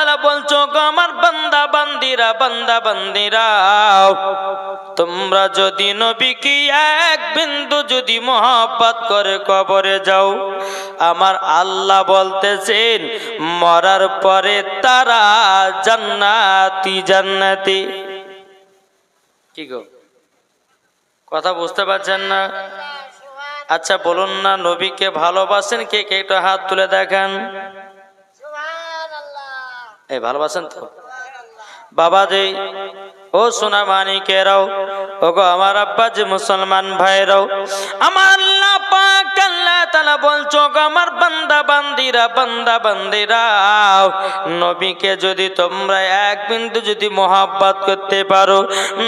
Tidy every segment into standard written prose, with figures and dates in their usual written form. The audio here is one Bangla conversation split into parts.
তাআলা বলছো গো আমার বান্দা বান্দিরা তোমরা যদি নবীকে এক বিন্দু যদি মহব্বত করে কবরে যাও, আমার আল্লাহ বলতেছেন মরার পরে তারা জান্নাতি। কি গো, কথা বুঝতে পারছেন না? আচ্ছা বলুন না, নবীকে ভালোবাসেন কে কে? একটু হাত তুলে দেখান। এই ভালোবাসেন তো বাবা যে, ও সোনা মানিকেরাও, ও গো আমার আব্বা যে মুসলমান ভাইরাও, আমার আল্লাহ পাক আল্লাহ তাআলা বলছো গো আমার বান্দা বান্দিরা নবীকে যদি তোমরা এক বিন্দু যদি মহব্বত করতে পারো,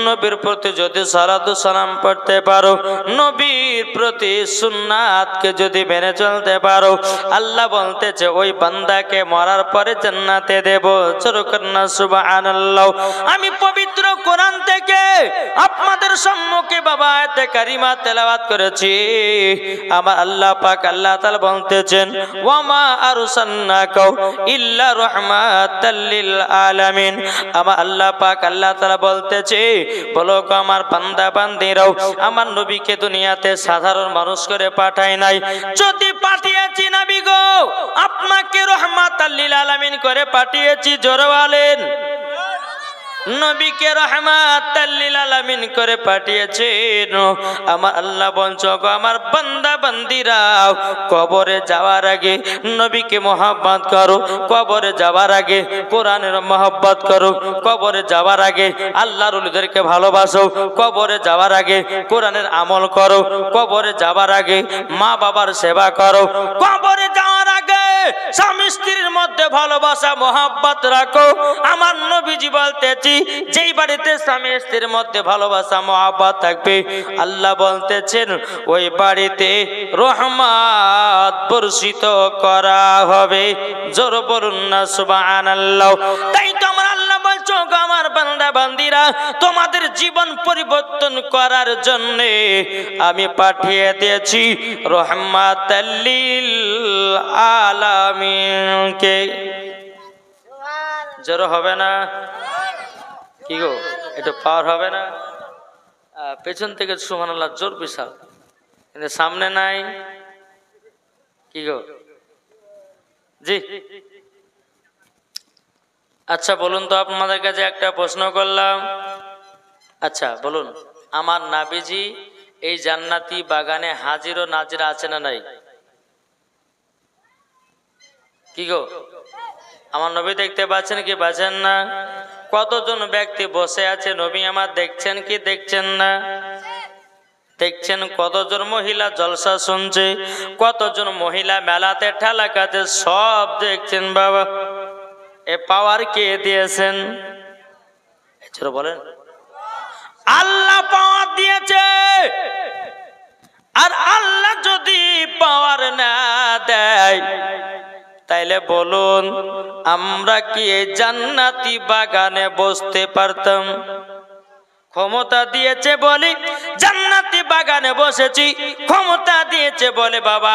নবীর প্রতি যদি সালাতু সালাম পড়তে পারো, নবীর প্রতি সুন্নাতকে যদি মেনে চলতে পারো, আল্লাহ বলতেছে ওই বান্দাকে মরার পরে জান্নাতে দেব। চরকন্না সুবহানাল্লাহ। আমি পবিত্র কোরআন থেকে আপনাদের সম্মুখে বাবা আয়াতে কারিমা তেলাওয়াত করেছি। আমার আল্লাহ পাক আল্লাহ তাআলা বলতেছেন ওয়া মা আরসালনাকা ইল্লা রাহমাতাল লিল আলামিন। আমার আল্লাহ পাক আল্লাহ তাআলা বলতেছে বলো গো আমার বান্দা বান্দিরাও, আমার নবীকে দুনিয়াতে সাধারণ মানুষ করে পাঠাই নাই। যদি পাঠিয়েছি নবী গো আপনাকে রাহমাতাল লিল আলামিন করে পাঠিয়েছি। জোরে বলেন, নবীকে রাহমাতাল লিল আলামিন করে পাঠিয়েছেন। আমার আল্লাহ বলছো গো আমার বান্দা বান্দিরা কবরে যাওয়ার আগে নবীকে মহব্বত করো, কবরে যাওয়ার আগে কোরআনের মহব্বত করো, কবরে যাওয়ার আগে আল্লাহর ওলিদেরকে ভালোবাসো, কবরে যাওয়ার আগে কোরআনের আমল করো, কবরে যাওয়ার আগে মা বাবার সেবা করো, কবরে যাওয়ার আগে স্বামী স্ত্রীর মধ্যে ভালোবাসা মহব্বত রাখো। আমার নবীজি বলতেছি যেই বাড়িতে স্বামী স্ত্রীর মধ্যে ভালোবাসা মহব্বত থাকবে, আল্লাহ বলতেছেন ওই বাড়িতে রহমত বর্ষিত করা হবে। জোর বলুন না সুবহানাল্লাহ। তাই তো আমার আল্লাহ বলছো গো আমার বান্দা বান্দিরা তোমাদের জীবন পরিবর্তন করার জন্য আমি পাঠিয়ে দিয়েছি রহমাতাল লিল আলামিনকে। জোর হবে না? কি গো, একটু পাওয়ার হবে না? পেছন থেকে সুবহানাল্লাহ জোর বিশাল, কিন্তু সামনে নাই। কি গো জি, আচ্ছা বলুন তো আপনাদের কাছে একটা প্রশ্ন করলাম। আচ্ছা বলুন, আমার নাবিজি এই জান্নাতি বাগানে হাজির ও নাজির আছে না নাই? কি গো, আমার নবী দেখতে পাচ্ছেন কি পাচ্ছেন না? কতজন ব্যক্তি বসে আছে নবী আমার দেখছেন কি দেখছেন না? দেখছেন। কতজন মহিলা জলসা শুনছে, কতজন মহিলা মেলাতে ঠেলা খাচ্ছে, সব দেখছেন। বাবা এ পাওয়ার কে দিয়েছেন? বলেন, আল্লাহ পাওয়ার দিয়েছে। আর আল্লাহ যদি পাওয়ার না দেয় তাইলে বলুন আমরা কি এই জান্নাতি বাগানে বসতে পারতাম? ক্ষমতা দিয়েছে বলি জান্নাতি বাগানে বসেছি, ক্ষমতা দিয়েছে বলে বাবা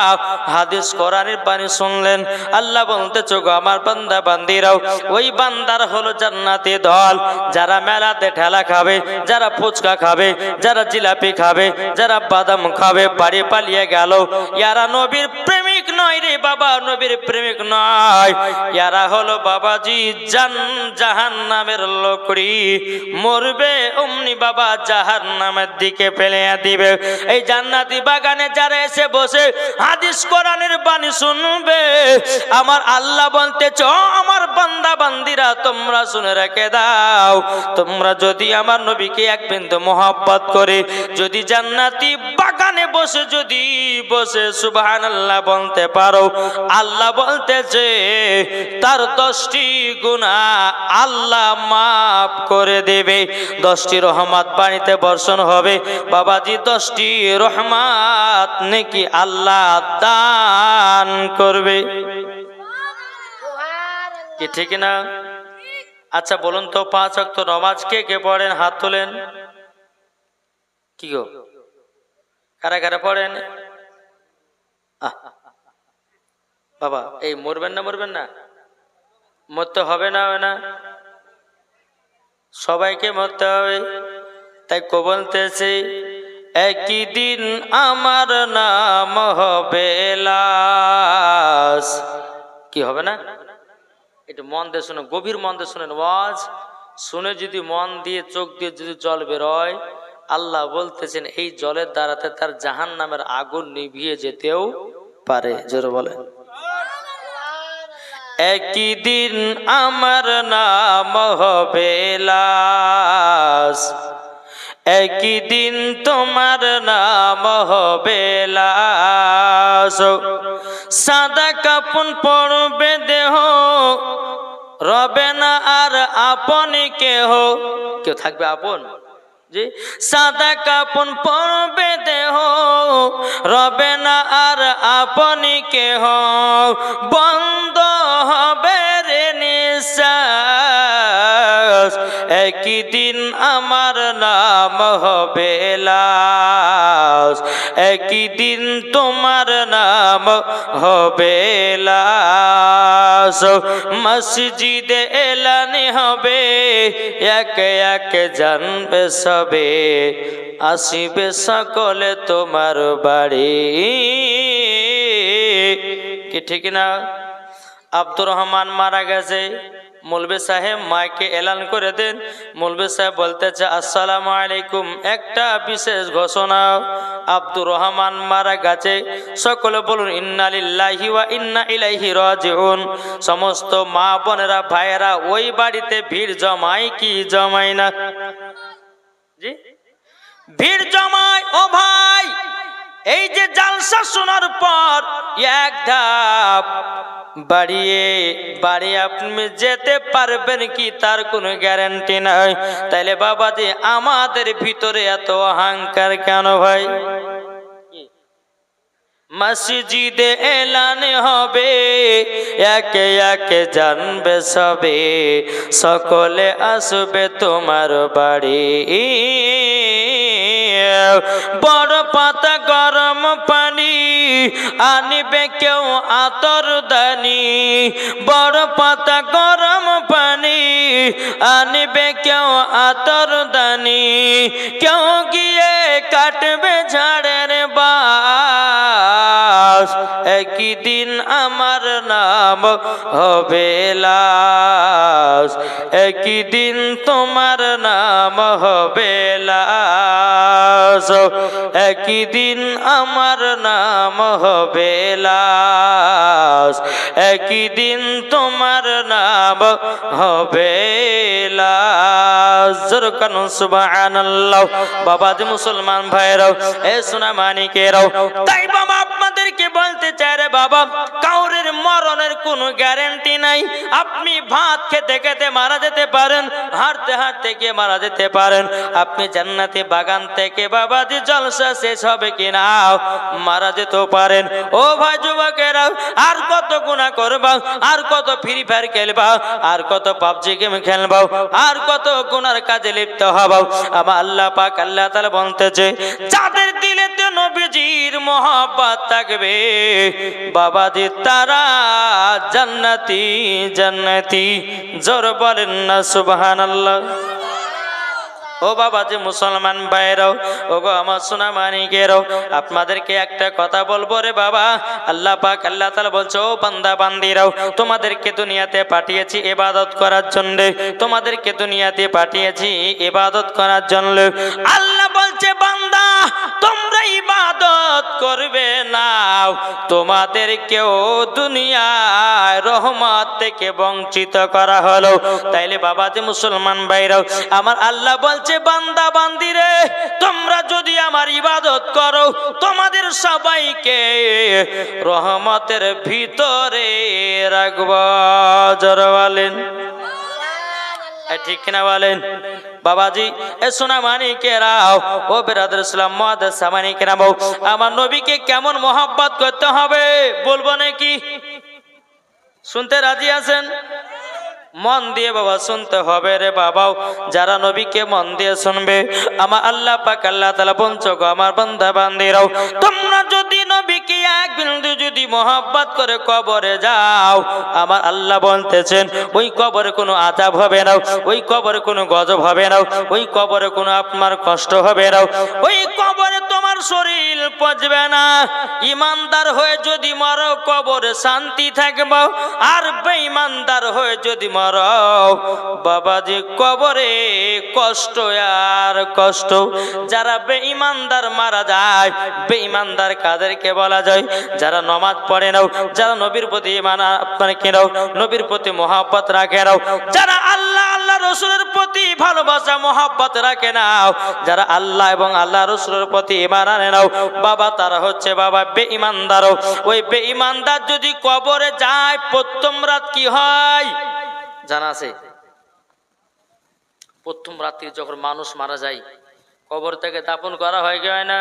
হাদিস কোরআনের বাণী শুনলেন। আল্লাহ বলতেছে গো আমার বান্দা বান্দিরাও, ওই বান্দার হলো জান্নাতি দল, যারা মেলাতে ঠেলা খাবে, যারা ফুচকা খাবে, যারা জিলাপি খাবে, যারা বাদাম খাবে, বাড়ি পালিয়ে গেল, ইয়ারা নবীর প্রেমিক নয় রে বাবা, নবীর প্রেমিক নয়। ইয়ারা হলো বাবাজি জাহান্নামের লোকড়ি, মরবে অমনি বাবা জাহান্নামের দিকে ফেলে দিবে। এই জান্নাতি বাগানে যারা এসে বসে হাদিস কোরআনের বাণী শুনবে, আমার আল্লাহ বলতেছে ও আমার বান্দা বান্দিরা তোমরা শুনে রেখে দাও, তোমরা যদি আমার নবীকে এক বিন্দু মহব্বত করে যদি জান্নাতি বাগানে বসে যদি বসে সুবহানাল্লাহ বলতে পারো, আল্লাহ বলতেছে তার 10টি গুনাহ আল্লাহ মাফ করে দেবে, 10টি রহমত বাড়িতে বর্ষণ হবে। বাবাজি 10টি রহমত নাকি আল্লাহ দান করবে। কি ঠিক না? আচ্ছা বলুন তো 5 ওয়াক্ত নামাজ কে কে পড়েন? হাত তোলেন। কি গো, কারা কারা পড়েন? বাবা এই মরবেন না, মরবেন না, মরতে হবে না হবে না? সবাইকে মরতে হবে। তাই কো বলতেছে একই দিন আমার নাম হবে লাশ। কি হবে না? একটু মন দিয়ে শুনে, গভীর মন দিয়ে শুনেন ওয়াজ। শুনে যদি মন দিয়ে চোখ দিয়ে যদি জল বেরোয়, আল্লাহ বলতেছেন এই জলের দ্বারাতে তার জাহান্নামের আগুন নিভিয়ে যেতেও পারে। জোরে বলে একই দিন আমার নাম হবে লাশ, একই দিন তোমার নাম হবে লাশ। সাদা কাপন পড়বে দেহ, রবে না আর আপন কেহ। কেউ থাকবে আপন? জি। সাদা কাপন পড়বে দেহ, রবে না আর আপন কেহ। বন্ধ হবে রে নিঃশ্বাস, একই দিন আমার নাম হবে লাশ, একই দিন তোমার নাম হবে লাশ। মসজিদে এলানি হবে, একে একে জানবে সবে, আসিবে সকলে তোমার বাড়ি। কি ঠিক না? আব্দুর রহমান মারা গেছে, মৌলভী সাহেব মাইকে এলান করে দেন। মৌলভী সাহেব বলতেছে আসসালামু আলাইকুম, একটা বিশেষ ঘোষণা, আব্দুর রহমান মারা গেছে, সকলে বলুন ইন্না লিল্লাহি ওয়া ইন্না ইলাইহি রাজিউন। সমস্ত মা বোনেরা ভাইয়েরা ওই বাড়িতে ভিড় জমায় কি জমায় না? জি, ভিড় জমায়। ও ভাই, এই যে জালসা শোনার পর এক ধাপ বাড়ি আপনি যেতে পারবেন কি তার কোনো গ্যারান্টি নাই। তাইলে বাবাজি আমাদের ভিতরে এত অহংকার কেন ভাই? মসজিদে এলান হবে, একে একে জানবে সবে, সকলে আসবে তোমার বাড়ি। বড় পাতা গরম পানি আনিবে কেউ আতর দানি, বড় পাতা গরম পানি আনিবে কেউ আতর দানি, কেউ গিয়ে কাটবে ঝাড়ের বাস, একই দিন আমার নাম হবে লাশ, একই দিন তোমার নাম হবে লাশ, একই দিন আমার নাম হবে লাশ, একই দিন তোমার নাম হবে লাশ। জোরে কানুন সুবহানাল্লাহ। বাবাজি মুসলমান ভাইরাও, এ সোনা মানিকেরাও, তাই বাবা আপনাদেরকে বলতে চাই রে বাবা, কাউরের মরণের কোনো গ্যারান্টি নাই। আপনি ভাত খেতে খেতে মারা যেতে পারেন, হাঁটতে হাঁটতে গিয়ে মারা যেতে পারেন। আপনি জান্নাতি বাগান থেকে বাবাজি জলসা শেষ হবে কিনা মারা যেতেও পারেন। ও ভাই যুবকেরা, আর কত গুনাহ করবা, আর কত ফ্রি ফায়ার খেলবা, আর কত পাবজি গেম খেলবা, আর কত গুনার কাজে লিপ্ত হবা। আমার আল্লাহ পাক আল্লাহ তাআলা বলতেছে যাদের দিলেতে নবীজির মহব্বত থাকবে বাবাজি তারা জান্নাতি জান্নাতি। জোর বলেন না সুবহানাল্লাহ। ও বাবা যে মুসলমান ভাইরাও, ও গো আমার সোনা মানিকেরাও, আপনাদেরকে একটা কথা বলবো রে বাবা। আল্লাহ পাক আল্লাহ তাআলা বলছে ও বান্দা বান্দিরাও, তোমাদেরকে দুনিয়াতে পাঠিয়েছি ইবাদত করার জন্য, তোমাদেরকে দুনিয়াতে পাঠিয়েছি ইবাদত করার জন্য। আল্লাহ বলছে বান্দা তোমরা ইবাদত করবে না, তোমাদেরকেও দুনিয়ায় রহমত থেকে বঞ্চিত করা হলো। তাইলে বাবা যে মুসলমান ভাইরাও, আমার আল্লাহ বলছে বান্দা বান্দিরে তোমরা যদি আমার ইবাদত করো তোমাদের সবাইকে রহমতের ভিতরে রাখব। জোরে বলেন ঠিক কিনা বলেন বাবাজি। এ সোনা মানিকেরাও, ও বিরাদর ইসলাম মুআদ্দাস মানিকেরাও, আমার নবীকে কেমন মহব্বত করতে হবে বলবো নাকি? শুনতে রাজি আছেন? মন দিয়ে বাবা শুনতে হবে রে বাবাও। যারা নবীকে মন দিয়ে শুনবে আমার আল্লাহ পাক আল্লাহ তাআলা বলছো গো আমার বান্দা বান্দিরাও, তোমরা যদি নবীকে এক বিন্দু যদি মোহাব্বত করে কবরে যাও, আমার আল্লাহ বলতেছেন ওই কবরে কোনো আযাব হবে না, ওই কবরে কোনো গজব হবে না, ওই কবরে কোনো আপনার কষ্ট হবে না, ওই কবরে তোমার শরীর পচবে না। ইমানদার হয়ে যদি মরো কবরে শান্তি থাকবে, আর বেঈমানদার হয়ে যদি মরো বাবাজি কবরে কষ্ট আর কষ্ট। যারা বেঈমানদার মারা যায়, বেঈমানদার কাদেরকে বলা যায়? যারা নামাজ পড়ে নাও, যারা নবীর প্রতি ঈমান আপনার কেনাও, নবীর প্রতি মহব্বত রাখে নাও, যারা আল্লাহ আল্লাহ রসুলের প্রতি ভালোবাসা মহব্বত রাখে নাও, যারা আল্লাহ এবং আল্লাহ রসুলের প্রতি ঈমান আনে নাও বাবা, তারা হচ্ছে বাবা বেঈমানদার। ওই বেঈমানদার যদি কবরে যায় প্রথম রাত কি হয় জানা আছে? প্রথম রাত্রি যখন মানুষ মারা যায় কবর থেকে দাফন করা হয় কি হয় না?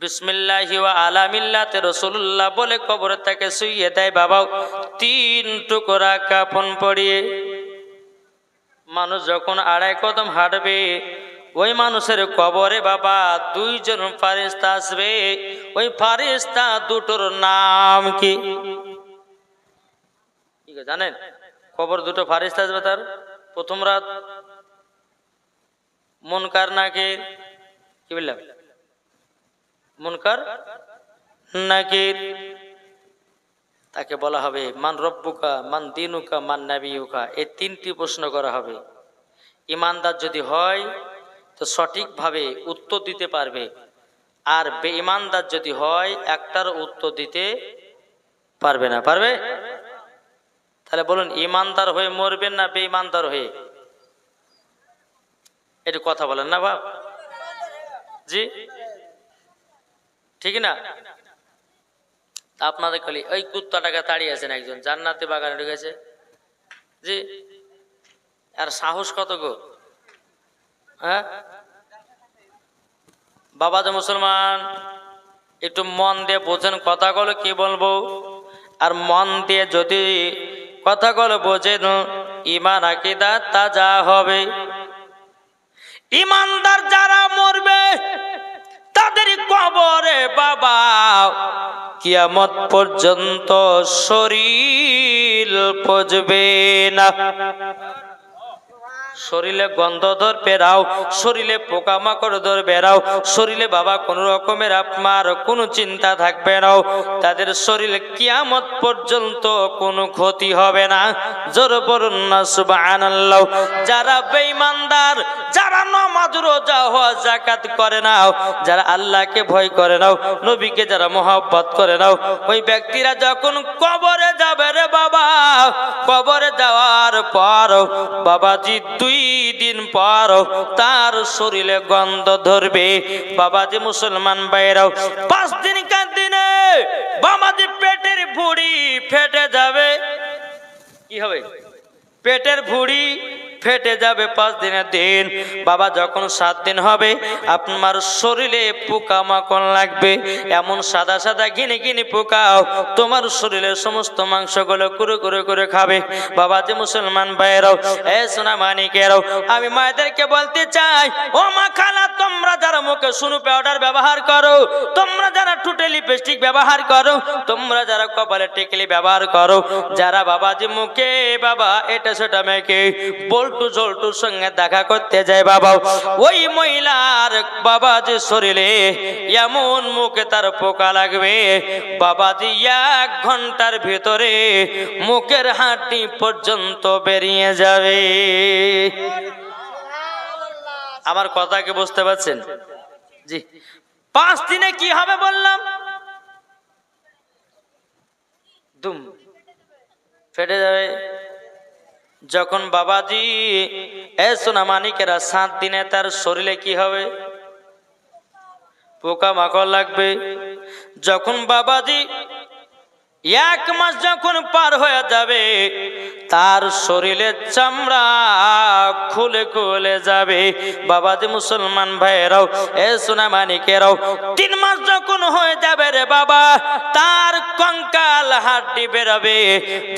বিসমিল্লাহি ওয়া আলা মিল্লাতে রাসূলুল্লাহ বলে কবর থেকে শুইয়ে দেয় বাবা, 3 টুকরা কাফন পরিয়ে। মানুষ যখন 2.5 কদম হাঁটবে ওই মানুষের কবরে বাবা 2 জন ফেরেশতা আসবে। ওই ফেরেশতা দুটোর নাম কি জানেন? কবর 2টো ফেরেশতা আসবে তার প্রথম রাত। মুনকার নাকির, কি বললাম? মুনকার নাকির। তাকে বলা হবে মান রব্বুকা, মান দিনুকা, মান নাবিয়ুকা। এই 3টি প্রশ্ন করা হবে। ইমানদার যদি হয় তো সঠিকভাবে উত্তর দিতে পারবে, আর বেঈমানদার যদি হয় একটার উত্তর দিতে পারবে না। পারবে? তাহলে বলুন ইমানদার হয়ে মরবেন না বেঈমানদার হয়ে? একটু কথা বলেন না বাপ জি, ঠিক না? আপনাদের খালি ওই কুত্তাটাকে তাড়িয়ে আছেন একজন জান্নাতি বাগানে ঢুকেছে জি, আর সাহস কত গো? হ্যাঁ বাবা যে মুসলমান, একটু মন দিয়ে বোঝেন কথাগুলো কি বলবো, আর মন দিয়ে যদি কথাগুলো বোঝেন ঈমান আকীদা তাজা হবে। ইমানদার যারা মরবে তাদের কবরে বাবা কিয়ামত পর্যন্ত শরীর পচবে না। শরীরে গন্ধ ধরবে রাও, শরীরে পোকামাকড় ধরবে রাও, শরীরে বাবা কোন রকমের আপনার কোনো চিন্তা থাকবে না, তাদের শরীরে কিয়ামত পর্যন্ত কোনো ক্ষতি হবে না। জোর বলুন না সুবহানাল্লাহ। যারা বেঈমানদার, যারা নামাজ রোজা হজ যাকাত করে না, যারা আল্লাহকে ভয় করে না, নবীকে যারা মহব্বত করে না, ওই ব্যক্তিরা যখন কবরে যাবে রে বাবা, কবরে যাওয়ার পর বাবাজি 2 দিন পর তার শরীরে গন্ধ ধরবে। বাবাজি মুসলমান ভাইরাও 5 দিনকার দিনে বাবাজি পেটের ভুঁড়ি ফেটে যাবে। কি হবে? পেটের ভুঁড়ি ফেটে যাবে 5 দিনের দিন। বাবা যখন 7 দিন হবে আপনার শরীরে পোকামাকড় লাগবে, এমন সাদা সাদা ঘিনি ঘিনি পোকাও তোমার শরীরের সমস্ত মাংসগুলো কুরু কুরু করে খাবে। বাবা যে মুসলমান ভাইয়েরাও, এ সোনা মানিকেরাও, আমি মায়েদেরকে বলতে চাই, ও মা খালা, তোমরা যারা মুখে সুনু পাউডার ব্যবহার করো, তোমরা যারা ঠোঁটে লিপস্টিক ব্যবহার করো, তোমরা যারা কপালে টিকলি ব্যবহার করো, যারা বাবাজি মুখে বাবা এটা সেটা মেখে বল্টু জল্টুর সঙ্গে দেখা করতে যায় বাবা, ওই মহিলার বাবাজি শরীরে এমন মুখে তার পোকা লাগবে বাবাজি 1 ঘন্টার ভিতরে মুখের হাঁটি পর্যন্ত বেরিয়ে যাবে। আমার কথা কি বুঝতে পারছেন? জি। 5 দিনে কি হবে বললাম? দুম ফেটে যাবে। যখন বাবাজি এ সোনা মানিকেরা 7 দিনে তার শরীরে কি হবে? পোকা মাকড় লাগবে। যখন বাবাজি এক মাস যখন পার হয়ে যাবে তার শরীরের চামড়া খুলে খুলে যাবে। বাবাজি মুসলমান ভাইয়েরাও, এ সোনা মানিকেরাও, 3 মাস যখন হয়ে যাবে রে বাবা, তার কঙ্কাল হাড্ডি বেরোবে।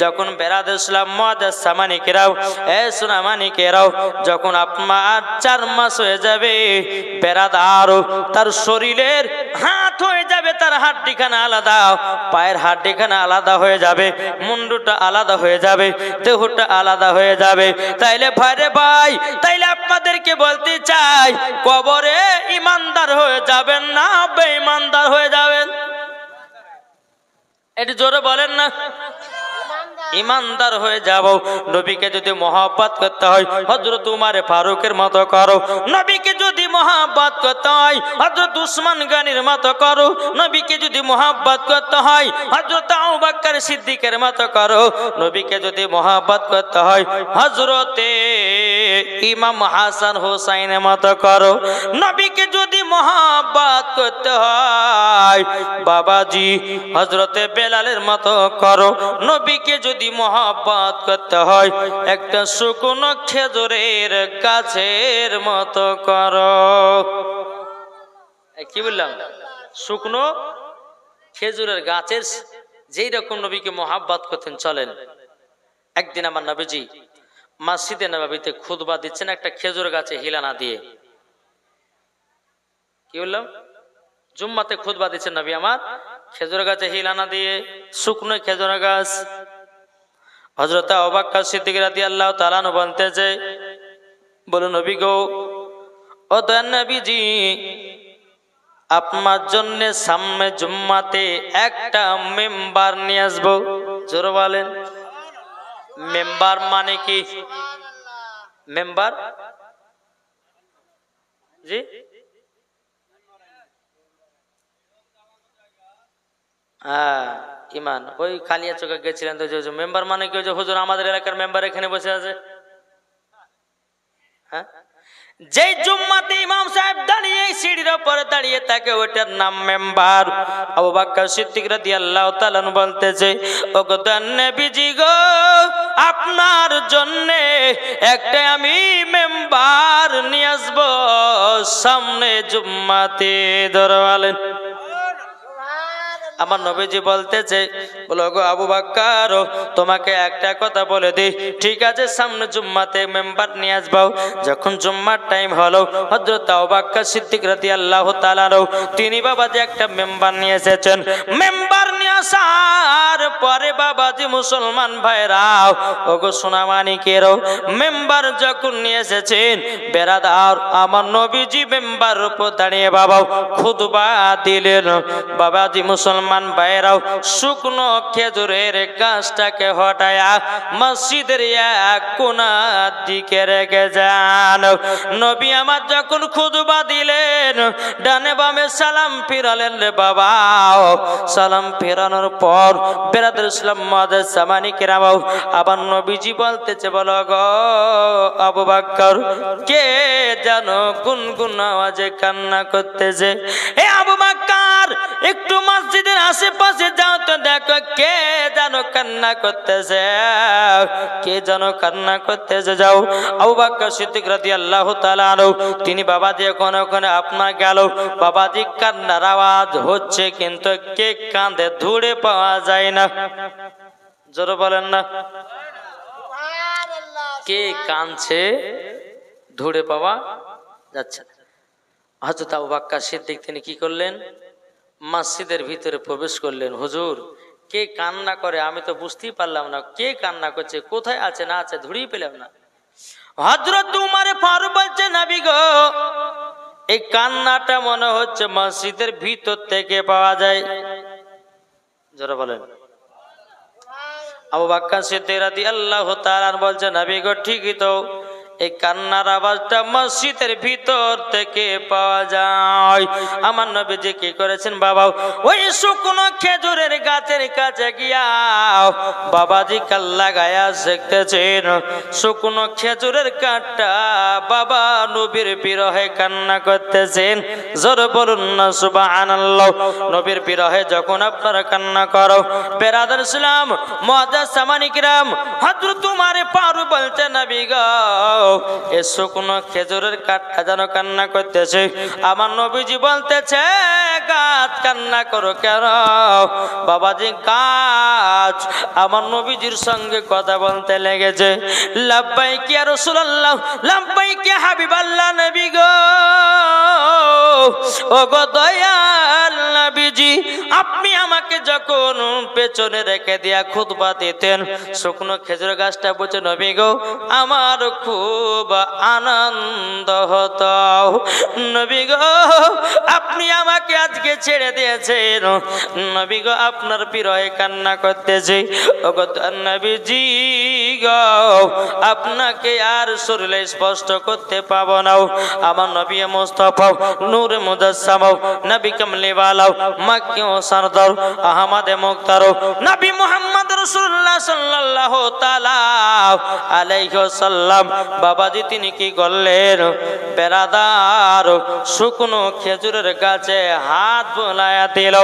যখন বেরাদ ইসলাম মুআজ্জাজ মানিকেরাও, এ সোনা মানিকেরাও, যখন আপনার 4 মাস হয়ে যাবে বেরাদার তার শরীরের হাত হয়ে যাবে, তার হাড্ডিখানা আলাদা, পায়ের হাড্ডিখানা আলাদা হয়ে যাবে, মুন্ডুটা আলাদা হয়ে যাবে, দেহটা আলাদা হয়ে যাবে। তাইলে ভাইরে ভাই, তাইলে আপনাদেরকে বলতে চাই, কবরে ইমানদার হয়ে যাবেন না বেঈমানদার হয়ে যাবেন? একটু জোরে বলেন না। ইমানদার হয়ে যাব। নবীকে যদি মহব্বত করতে হয় হযরত উমর ফারুকের মতো করো, নবীকে যদি মহব্বত করতে হয় হযরত উসমান গনির মতো করো, নবীকে যদি মহব্বত করতে হয় হযরত আবু বকর সিদ্দিকের মতো করো, নবীকে যদি মহব্বত করতে হয় হযরতে ইমাম হাসান হুসাইনের মতো করো, নবীকে যদি মহব্বত করতে হয় বাবাজি হযরতে বেলালের মতো করো, নবীকে যদি মহব্বত করতে হয় একটা শুকনো খেজুরের গাছের মতো করো। কি বললাম? শুকনো খেজুরের গাছের যেই রকম নবীকে মহব্বত করতেন। চলেন, একদিন আমার নবীজি মসজিদে নববীতে খুতবা দিচ্ছেন একটা খেজুর গাছে হিলানা দিয়ে। কি বললাম? জুম্মাতে খুতবা দিচ্ছেন নবী আমার খেজুর গাছে হিলানা দিয়ে, শুকনো খেজুর গাছ। হযরত আবু বকর সিদ্দিক রাদিয়াল্লাহু তাআলা আনহু বলতেছে, বলো নবী গো, ও দয়ার নবীজি, আপনার জন্য সামনে জুম্মাতে একটা মেম্বার নিয়ে আসবো। জোরে বলেন। মেম্বার মানে কি? মেম্বার জি হ্যাঁ, ইমান। ওই কালিয়া চোখে গেছিলেন তো, যে মেম্বার মানে কি? যে হুজুর আমাদের এলাকার মেম্বার এখানে বসে আছে। হ্যাঁ, যেই জুম্মাতে ইমাম সাহেব দাঁড়িয়ে সিঁড়ির উপরে দাঁড়িয়ে থাকে ওটার নাম মেম্বার। আবু বকর সিদ্দিক রাদিয়াল্লাহু তাআলা বলতেছে, ও গো নবীজি গো, আপনার জন্য একটা আমি মেম্বার নিয়ে আসবো সামনে জুম্মাতে। ধরওয়ালেন। আমার নবীজি বলতেছে, বলো গো আবু বকর, তোমাকে একটা কথা বলে দিই, ঠিক আছে সামনে জুম্মাতে মেম্বার নিয়ে আসবো। যখন জুম্মার টাইম হলো হযরত আবু বকর সিদ্দিক রাদিয়াল্লাহু তাআলা তিনি বাবাজি একটা মেম্বার নিয়ে এসেছেন। মেম্বার নিয়ে আসার পরে বাবাজি মুসলমান ভাইরা, ওগো সোনা মানিকেরও, মেম্বার যখন নিয়ে এসেছেন বেরাদার, আমার নবীজি মেম্বার উপর দাঁড়িয়ে বাবা খুতবা দিলেন। বাবাজি মুসলমান ভাইরাও, শুকনো খেজুরের গাছটাকে হটায়া মসজিদের এক কোণার দিকে রেখে যান। নবী আমার যখন খুতবা দিলেন ডানে বামে সালাম ফিরালেন রে বাবা। সালাম ফেরানোর পর বেরাদর ইসলাম মুআজ্জাজ মানিকেরা, আবার নবীজি বলতেছে, বলো গো আবু বকর, কে জানো গুনগুন আওয়াজে কান্না করতেছে? এ আবু বকর, একটু মসজিদের আশেপাশে যাও তো দেখো কে জানো কান্না করতেছে, কে জানো কান্না করতেছে। যাও। আবু বকর সিদ্দিক রাদিয়াল্লাহু তাআলা আনহু তিনি বাবাজি ওখানে আপনার গেল, বাবাজি কান্নার আওয়াজ হচ্ছে কিন্তু কে কাঁদে ধুড়ে পাওয়া যায় না। জোরে বলেন না। কে কাঁদছে ধুড়ে পাওয়া যাচ্ছে। হযরত আবু বকর সিদ্দিক তিনি কি করলেন? মসজিদের ভিতরে প্রবেশ করলেন। হুজুর, কে কান্না করে আমি তো বুঝতেই পারলাম না, কে কান্না করছে, কোথায় আছে না আছে ধরেই পেলাম না। হযরত উমর ফারুক বলছে, নবী গো, এই কান্নাটা মনে হচ্ছে মসজিদের ভিতর থেকে পাওয়া যায়। যারা বলেন। আবু বকর সিদ্দিক রাদিয়াল্লাহু তাআলা বলছে, নবী গো, ঠিকই তো, এই কান্নার আওয়াজটা মসজিদের ভিতর থেকে পাওয়া যায়। আমার নবীজি কি করেছেন বাবা, ওই শুকনো খেজুরের গাছের কাছে গিয়া বাবাজি কাল্লা গায়া দেখতেছেন শুকনো খেজুরের কাঠটা বাবা নবীর বিরহে কান্না করতেছেন। জোর বলুন না সুবহানাল্লাহ। নবীর বিরহে যখন আপনারা কান্না করো বেরাদার ইসলাম মুআজ্জাজ সামানি কিরাম, হযরত উমর ফারুক বলতে নবী গো এ শুকনো খেজুরের কাঠটা যেন কান্না করতেছে। আমার নবীজি বলতেছে গাছ কান্না করো কেন? বাবাজি গাছ আমার নবীজির সঙ্গে কথা বলতে লেগেছে। লাব্বাইক ইয়া রাসূলুল্লাহ, লাব্বাইক ইয়া হাবিবাল্লাহ। নবী গো ও গো দয়াল নবীজি, আপনি আমাকে যখন পেছনে রেখে দিয়া খুতবা দিতেন শুকনো খেজুর গাছটা বুঝে নবী গো আমার খুব আনন্দ হতো। নবী গো আপনি আমাকে আজকে ছেড়ে দিয়েছেন, নবী গো আপনার বিরহে কান্না করতেছি। ও গো নবীজি গো আপনাকে আর শরীরে স্পষ্ট করতে পাবো না। আমার নবী মুস্তাফা নূরে মুজাসসাম নবী কামলিওয়ালা মাক্কি ও সরদার আহমদ মুখতার নবী মুহাম্মদ রাসূলুল্লাহ সাল্লাল্লাহু তাআলা আলাইহি ওয়াসাল্লাম বাবাজি তিনি কি করলেন বেরাদার শুকনো খেজুরের গাছে হাত বোলায়া দিল।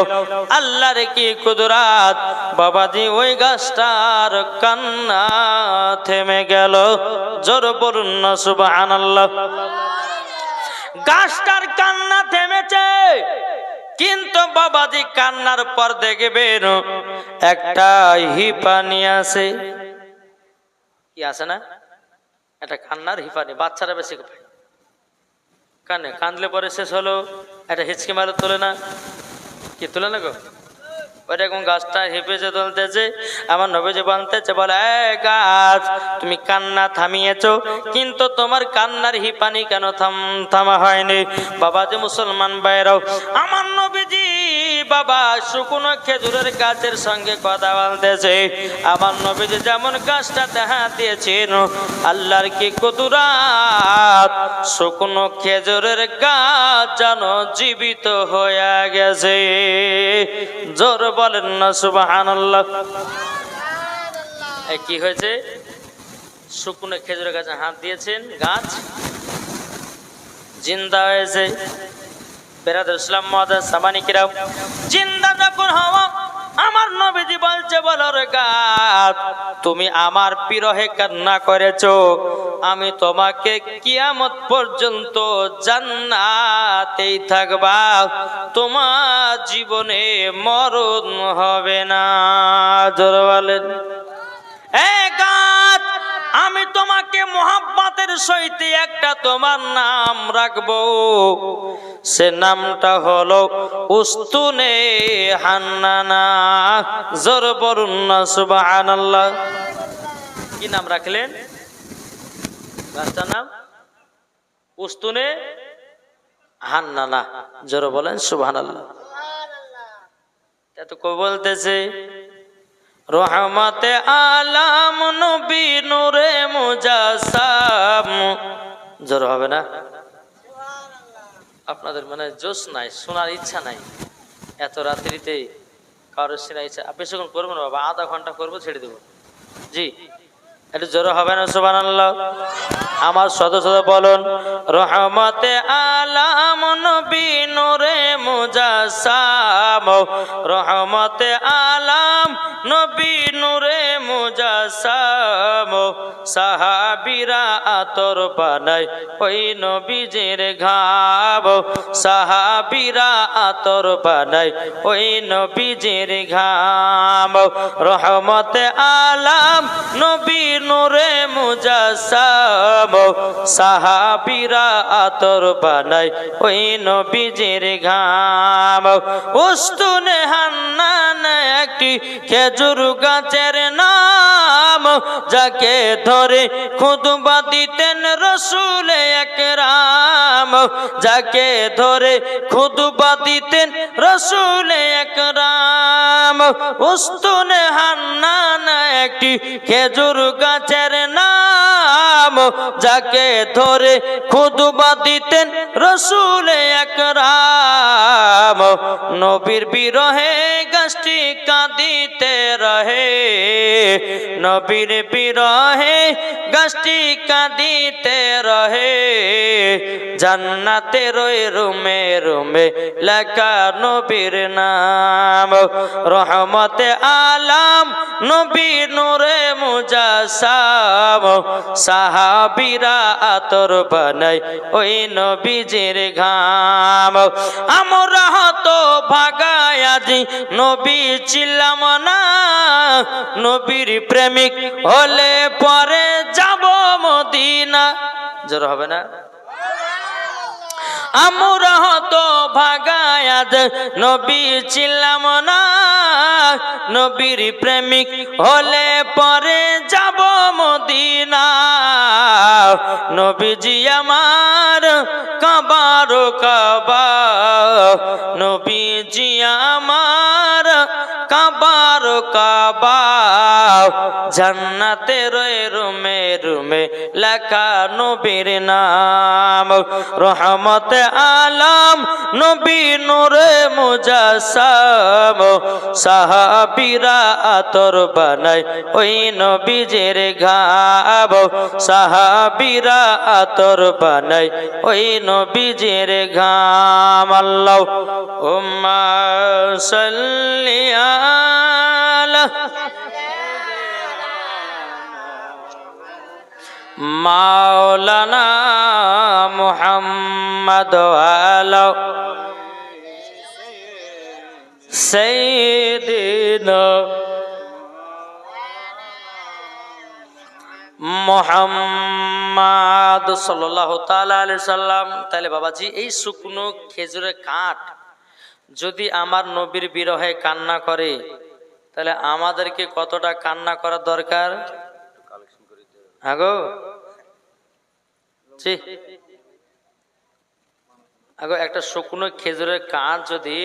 আল্লাহর কি কুদরত, বাবাজি ওই গাছটার কান্না থেমে গেল। জোর বলুন না সুবহানাল্লাহ। গাছটার কান্না থেমেছে, কিন্তু বাবাজি কান্নার পর দেখবেন একটা হিপানি আছে। কি আছে না? একটা কান্নার হিপানি, বাচ্চারা বেশি কানে, কান্দলে পরে শেষ হলো একটা হিচকি মারো তোলে না, কি তোলে না গো? ওইরকম গাছটা হেঁপেছে তুলতেছে। আমার নবীজি বলতেছে বলে গাছ তুমি কান্না থামিয়েছো, কিন্তু তোমার কান্নার হিপানি কেন থামা হয়নি? বাবাজি মুসলমান ভাইরাও, আমার নবীজি বাবা শুকনো খেজুরের গাছের সঙ্গে কথা বলতেছে। আমার নবীজি যেমন গাছটাতে হাত দিয়েছেন আল্লাহর কি কুদরত, শুকনো খেজুরের গাছ যেন জীবিত হয়ে গেছে। জোর বলেন না সুবহানাল্লাহ। কি হয়েছে? শুকনো খেজুরের গাছে হাত দিয়েছেন, গাছ জিন্দা হয়েছে। বেরাদার ইসলাম মুআজ্জাজ সামানি কিরাম, জিন্দা যখন হওয়া আমার নবীজি বলছে বলো রে গাছ তুমি আমার বিরহে কান্না করেছো, আমি তোমাকে কিয়ামত পর্যন্ত জান্নাতেই থাকবা, তোমার জীবনে মরণ হবে না। জোরে বলেন গাছ আমি তোমাকে মোহাব্বতের সহিত একটা তোমার নাম রাখবো, সে নামটা হলো উস্তুনে হান্নানা। জোর বলুন না সুবহানাল্লাহ। কি নাম রাখলেন? গাছটার নাম উস্তুনে হান্নানা। জোর বলেন সুবহানাল্লাহ। এত কই বলতেছে রহমতে আলাম নবী নূরে মুজাসসাম। জোর হবে না? আপনাদের মানে জোশ নাই, শোনার ইচ্ছা নাই এত রাত্রিতে কারোর শোনার ইচ্ছা। বেশিক্ষণ করবো না বাবা, আধা ঘন্টা করবো ছেড়ে দেবো। জি একটু জোর হবে না সুবহানাল্লাহ? আমার সদস্য বলুন রহমতে আলাম নবী নূরে মুজাসসাম, রহমতে আলাম নবী নূরে মুজাসসাম, সাহাবীরা আতর বানায় ওই নবীজির ঘাম, সাহাবীরা আতর বানায় ওই নবীজির ঘাম, রহমতে আলাম নবী নূরে মুজাসসাম, সাহাবীরা আতর বানায় ওই নবীজির ঘাম। উস্তুনে হান্নানা একটি খেজুর গাছের নাম, যাকে ধরে খুতবা দিতেন রাসূল আকরাম, যাকে ধরে খুতবা দিতেন রাসূল আকরাম। উস্তুনে হান্নানা একটি খেজুর গাছের নাম, নাম যাকে ধরে খুতবা দিতেন রাসূল আকরাম নবীর বিরহে গাছটি কাঁদিতে রহে নবীর বিরহে গাছটি কাঁদিতে রহে জান্নাতের ওই রুমে রুমে লেখা নবীর নাম রহমতে আলাম নবী নূরে মুজাসসাম সাহাবীরা আতর বানাই ওই নবীজির ঘাম আমরা তো ভাগায় আজি নবী ছিলাম না নবীর প্রেমিক হলে পরে যাব মদিনা জোর হবে না আমরা তো ভাগায় নবী ছিলাম না নবীর প্রেমিক হলে পরে যাব মদিনা নবীজি আমার কাবার কাবা নবীজি আমার কাবার কাবা জান্নাতের রুমে রুমে লেখা নবীর নাম রহমতে আলাম নবী নূরে মুজাসসাম সাহাবীরা আতর বানায় ওই নবীজির ঘাম সাহাবীরা আতর বানায় ওই নবীজির ঘাম আল্লাহুম্মা সাল্লি আলা মাওলানা মুহাম্মদ ওয়ালা সাইয়্যিদিনা মুহাম্মদ সাল্লাল্লাহু তাআলা আলাইহি সাল্লাম। তাহলে বাবাজি এই শুকনো খেজুরের কাঠ যদি আমার নবীর বিরহে কান্না করে তাহলে আমাদেরকে কতটা কান্না করা দরকার আগো জি আগো একটা শুকনো খেজুরের কাঠ যদি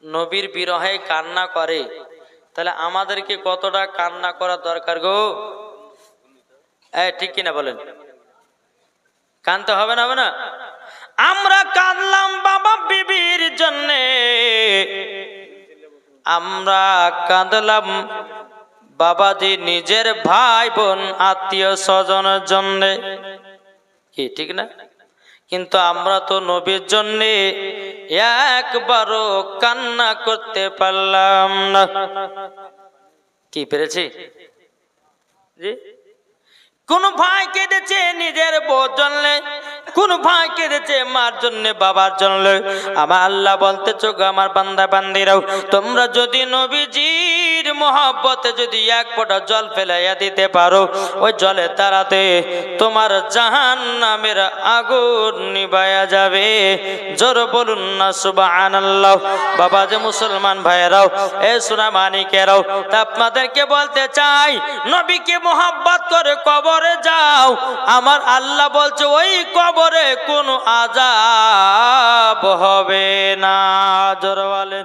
নবীর বিরহে কান্না করে তাহলে আমাদেরকে কতটা কান্না করা দরকার গো ঠিক কিনা বলেন কানতে হবে না হবে না আমরা কাঁদলাম বাবা বিবির জন্যে আমরা কাঁদলাম বাবাজি নিজের ভাই বোন আত্মীয় স্বজনের জন্য কি ঠিক না কিন্তু আমরা তো নবীর জন্য একবারও কান্না করতে পারলাম না কি পেরেছি জি কোন ভাই কেঁদেছে নিজের বউর জন্য কোন ভাই কেঁদেছে মার জন্য বাবার জন্য আমার আল্লাহ বলতেছো গো আমার বান্দা বান্দিরাও তোমরা যদি নবীজির মহব্বতে যদি এক ফোঁটা জল ফেলাইয়া দিতে পারো ওই জলের দ্বারাতে তোমার জাহান্নামের আগুন নিভায়া যাবে জোর বলুন না সুবহানাল্লাহ বাবা যে মুসলমান ভাইরাও এ সোনা মানিকেরাও তা আপনাদেরকে বলতে চাই নবীকে মহব্বত করে কবরে যাও আমার আল্লাহ বলছে ওই কবরে কোনো আযাব হবে না জোরে বলেন